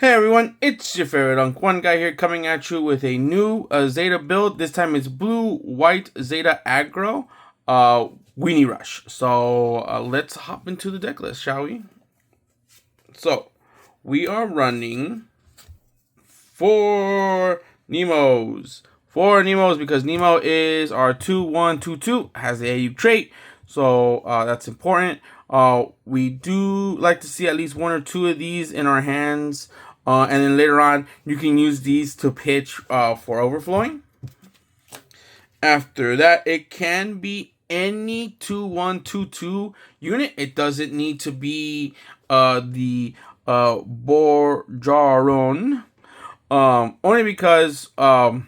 Hey everyone, it's your favorite Unk One guy here coming at you with a new Zeta build. This time it's blue, white, Zeta Aggro, Weenie Rush. So let's hop into the deck list, shall we? So we are running four Nemos. Four Nemos because Nemo is our 2/1/2/2, has the AU trait. So that's important. We do like to see at least one or two of these in our hands. And then later on, you can use these to pitch for overflowing. After that, it can be any 2/1/2/2 unit. It doesn't need to be the Borjaron. Only because we're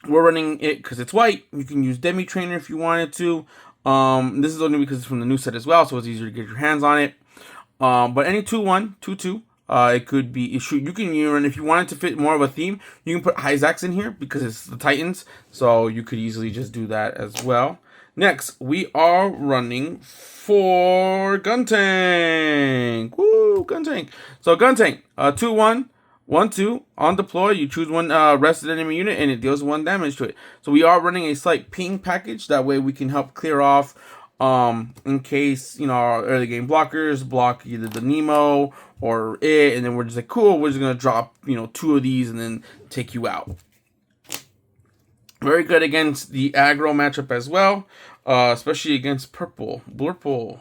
running it because it's white. You can use Demi Trainer if you wanted to. This is only because it's from the new set as well, so it's easier to get your hands on it. But any 2/1/2/2. It could be you can run if you wanted to fit more of a theme. You can put Hyzax in here because it's the Titans, so you could easily just do that as well. Next, we are running for Gun Tank. Woo, Gun Tank. So Gun Tank, 2/1/1/2 on deploy. You choose one rested enemy unit and it deals 1 damage to it. So we are running a slight ping package. That way we can help clear off in case our early game blockers block either the Nemo or it, and then we're just like, cool, we're just gonna drop 2 of these and then take you out. Very good against the aggro matchup as well, especially against Blurple.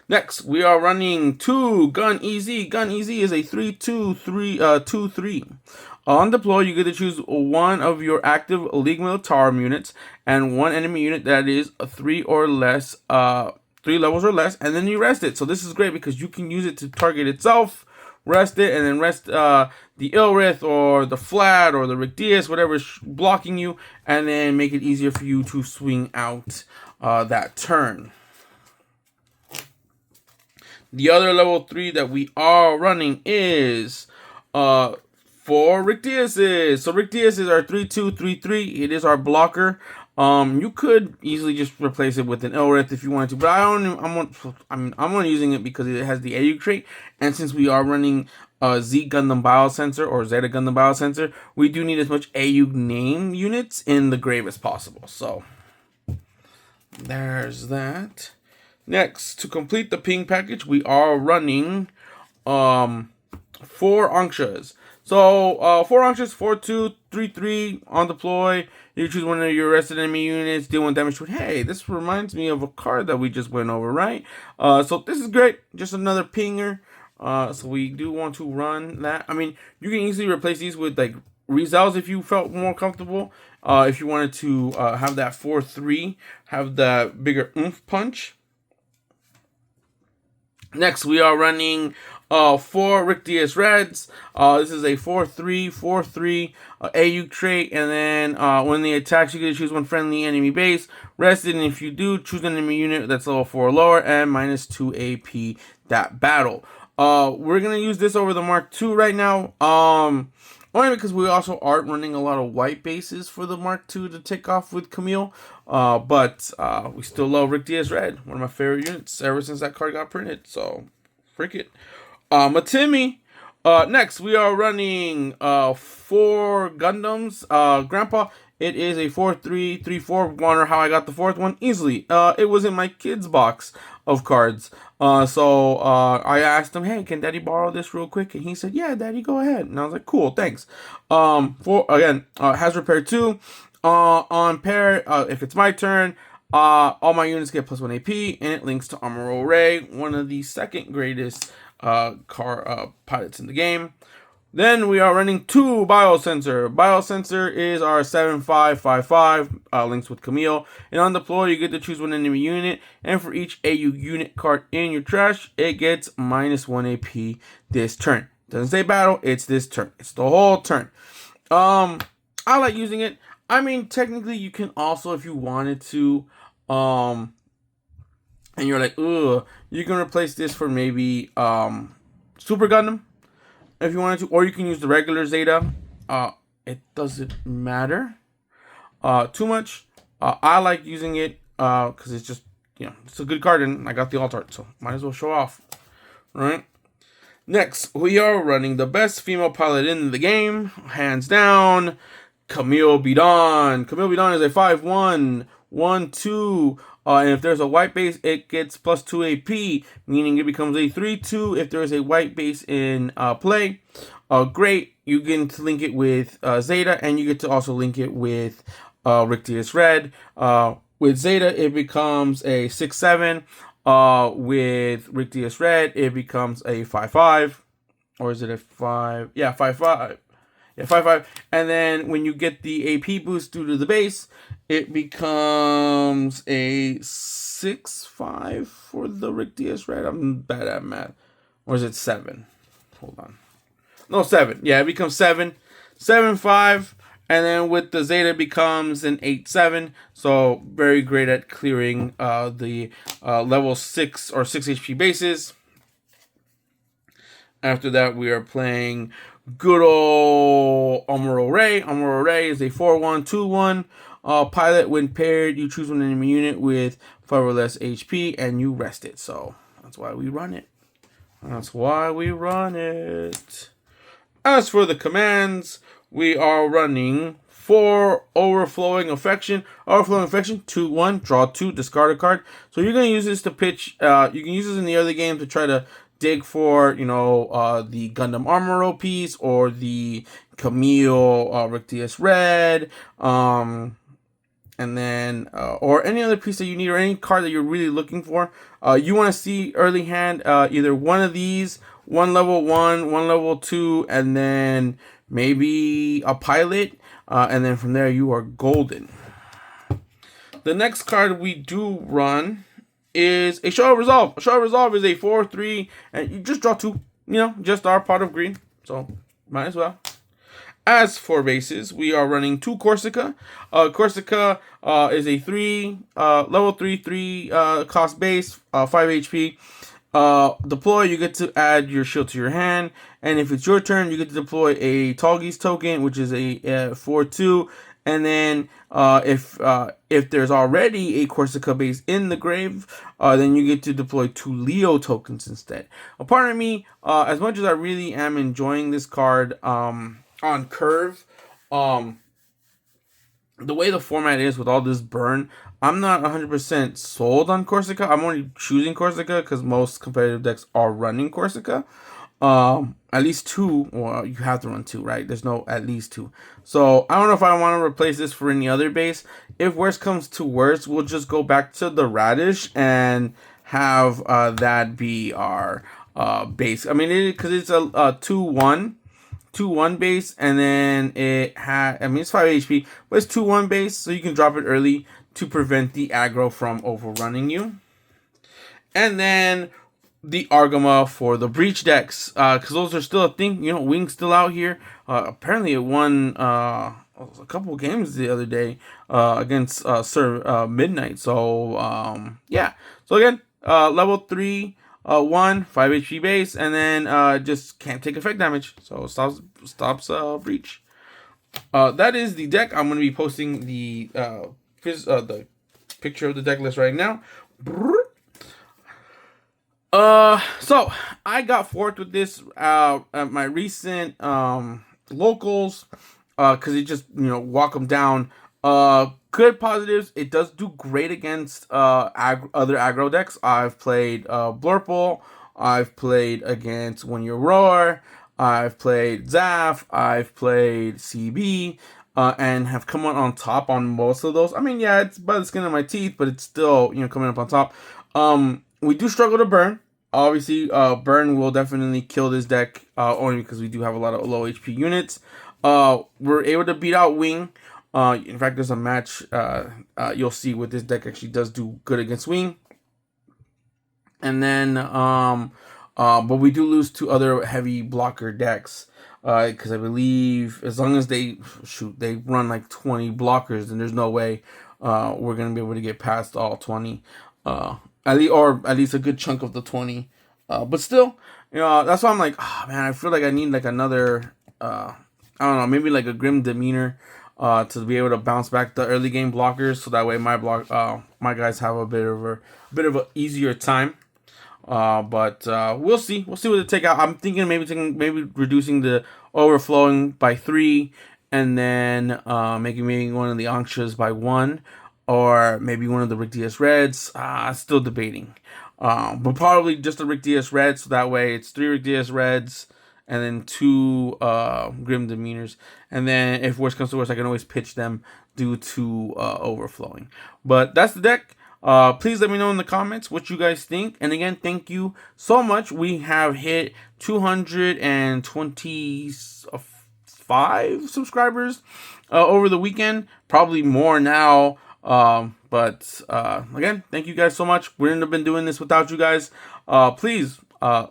Next, we are running 2 Gun Easy. Gun Easy is a 3/2/3 On deploy, you get to choose one of your active League Militarum units and one enemy unit that is 3 or less, 3 levels or less, and then you rest it. So this is great because you can use it to target itself, rest it, and then rest the Ilrith or the Flat or the Rictius, whatever is blocking you, and then make it easier for you to swing out that turn. The other level 3 that we are running is 4 Rictiuses. So Rictius is our 3/2/3/3. It is our blocker. You could easily just replace it with an Ilrith if you wanted to, but I'm only using it because it has the AU trait, and since we are running Z Gundam Biosensor or Zeta Gundam Biosensor, we do need as much AU name units in the grave as possible. So there's that. Next, to complete the ping package, we are running 4 Anxas. So 4 Anxas, 4/2/3/3 on deploy. You choose one of your rested enemy units, deal 1 damage to it. Hey, this reminds me of a card that we just went over, right? So this is great. Just another pinger. So we do want to run that. I mean, you can easily replace these with like Rezels if you felt more comfortable. If you wanted to have that 4/3, have the bigger oomph punch. Next, we are running 4 Rictius Reds. This is a 4/3/4/3 AU trait, and then when they attack, you get to choose one friendly enemy base. Rested, and if you do, choose an enemy unit that's level 4 or lower, and -2 AP that battle. We're gonna use this over the Mark II right now. Only because we also aren't running a lot of white bases for the Mark II to take off with Camille. But we still love Rictius Red, one of my favorite units ever since that card got printed. So, freak it. Matimi. Next, we are running 4 Gundams. Grandpa, it is a 4/3/3/4. Wonder how I got the 4th one? Easily. It was in my kid's box of cards. So I asked him, hey, can Daddy borrow this real quick? And he said, yeah, Daddy, go ahead. And I was like, cool, thanks. Has repair 2. On pair, if it's my turn, all my units get +1 AP, and it links to Armor Ray, one of the second greatest pilots in the game. Then we are running 2 Biosensor. Biosensor is our 7/5/5/5, links with Camille. And on deploy, you get to choose one enemy unit. And for each AU unit card in your trash, it gets -1 AP this turn. Doesn't say battle, it's this turn. It's the whole turn. I like using it. I mean, technically, you can also, if you wanted to, and you're like, ugh, you can replace this for maybe Super Gundam. If you wanted to, or you can use the regular Zeta. It doesn't matter too much. I like using it because it's just, it's a good card, and I got the alt art, so might as well show off, right? Next, we are running the best female pilot in the game, hands down, Camille Bidon. Camille Bidon is a 5-1, 1-2. And if there's a white base, it gets +2 AP, meaning it becomes a 3-2 if there is a white base in play. Great, you get to link it with Zeta, and you get to also link it with Rictius Red. With Zeta, it becomes a 6-7. With Rictius Red, it becomes a 5-5. Or is it a 5? Yeah, 5-5. Yeah, 5-5. And then when you get the AP boost due to the base, it becomes a 6-5 for the Rictius Red. I'm bad at math. Or is it 7? Hold on. No, 7. Yeah, it becomes 7. 7-5. And then with the Zeta, it becomes an 8-7. So very great at clearing the level 6 or 6 HP bases. After that, we are playing good old Amuro Ray. Amuro Ray is a 4-1, 2-1 pilot. When paired, you choose one enemy unit with 5 or less HP, and you rest it. So that's why we run it. That's why we run it. As for the commands, we are running 4 Overflowing Affection. Overflowing Affection, 2-1, draw 2, discard a card. So you're going to use this to pitch. You can use this in the other game to try to dig for, the Gundam Armoro piece or the Camille Rictius Red. And then, or any other piece that you need, or any card that you're really looking for. You want to see early hand either one of these, one level 1, one level 2, and then maybe a pilot. And then from there, you are golden. The next card we do run is a Show of Resolve. A Show of Resolve is a 4-3, and you just draw 2. Just our pot of green. So, might as well. As for bases, we are running 2 Corsica. Corsica is a 3, level 3 cost base, 5 HP. Deploy, you get to add your shield to your hand, and if it's your turn, you get to deploy a Tallgeese token, which is a 4-2. And then if there's already a Corsica base in the grave, then you get to deploy 2 Leo tokens instead. A part of me, as much as I really am enjoying this card on curve, the way the format is with all this burn, I'm not 100% sold on Corsica. I'm only choosing Corsica because most competitive decks are running Corsica. At least 2. Well, you have to run 2, right? There's no at least 2. So I don't know if I want to replace this for any other base. If worst comes to worst, we'll just go back to the Radish and have that be our base. I mean, because it's a 2-1. 2-1 base, and then it's 5 HP, but it's 2-1 base, so you can drop it early to prevent the aggro from overrunning you. And then the Argama for the Breach decks, because those are still a thing. Wing's still out here. Apparently, it won a couple games the other day against Sir Midnight. So, yeah. So, again, level 3. 1, 5 HP base, and then just can't take effect damage, so stops Breach. That is the deck. I'm going to be posting the picture of the deck list right now. So I got fourth with this at my recent locals, because it just walk them down. Good positives. It does do great against other aggro decks. I've played Blurple. I've played against When You Roar. I've played Zaf. I've played CB. And have come out on top on most of those. I mean, yeah, it's by the skin of my teeth, but it's still coming up on top. We do struggle to burn. Obviously, burn will definitely kill this deck only because we do have a lot of low HP units. We're able to beat out Wing. In fact, there's a match you'll see with this deck actually does do good against Wing. And then, but we do lose to other heavy blocker decks. Because I believe as long as they run like 20 blockers, then there's no way we're going to be able to get past all 20. At least a good chunk of the 20. But still, that's why I'm like, man, I feel like I need like another, I don't know, maybe like a Grim Demeanor. To be able to bounce back the early game blockers, so that way my guys have a bit of a easier time. But we'll see. We'll see what they take out. I'm thinking maybe reducing the overflowing by 3, and then making one of the anxias by 1, or maybe one of the Rick Diaz Reds. Still debating. But probably just the Rick Diaz Reds, so that way it's 3 Rick Diaz Reds and then 2 Grim Demeanors. And then if worst comes to worst, I can always pitch them due to overflowing. But that's the deck. Please let me know in the comments what you guys think. And again, thank you so much. We have hit 225 subscribers over the weekend. Probably more now. But again, thank you guys so much. We wouldn't have been doing this without you guys. Please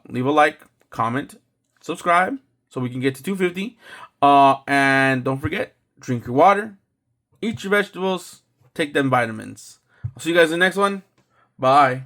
leave a like, comment, subscribe, so we can get to 250. And don't forget, drink your water, eat your vegetables, take them vitamins. I'll see you guys in the next one. Bye.